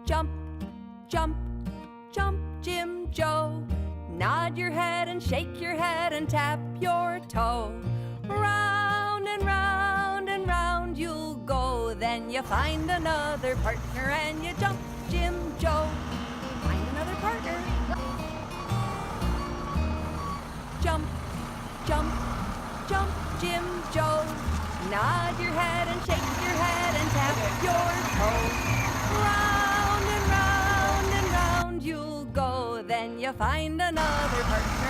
Jump, jump, jump, Jim Joe. Nod your head and shake your head and tap your toe. Round and round and round you'll go. Then you find another partner and you jump, Jim Joe. Find another partner. Jump, jump, jump, Jim Joe. Nod your head and shake your head and tap your toe. Round and round and round you'll go. Then you find another partner